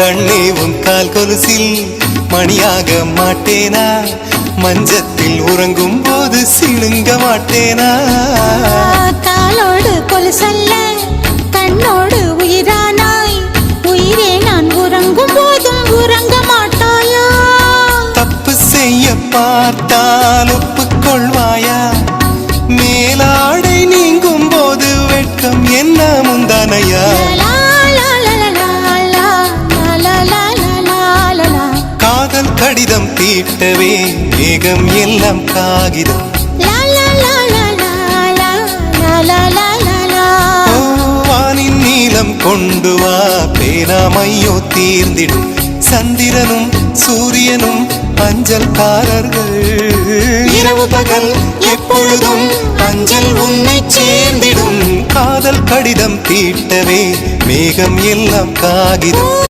கண்ணே உன் கால் கொலுசில் மணியாக மாட்டேனா? மஞ்சத்தில் உறங்கும் போது சிணுங்க மாட்டேனா? காலோடு கொலுசல்ல கண்ணோடு உயிரானாய், உயிரே நான் உறங்கும் போதும் உறங்க மாட்டாயா? தப்பு செய்ய பார்த்தால் ஒப்புக்கொள்வாயா? மேலாடை நீங்கும் போது வெட்கம் என்ன முந்தானையா? காதல் கடிதம் தீட்டவே மேகம் எல்லாம் காகிதம். வானின் நீலம் கொண்டு வா, பேராமையோ தீர்ந்திடும். சந்திரனும் சூரியனும் அஞ்சல்காரர்கள். இரவு பகல் எப்பொழுதும் அஞ்சல் உன்னை சேர்ந்திடும். காதல் கடிதம் தீட்டவே மேகம் எல்லாம் காகிதம்.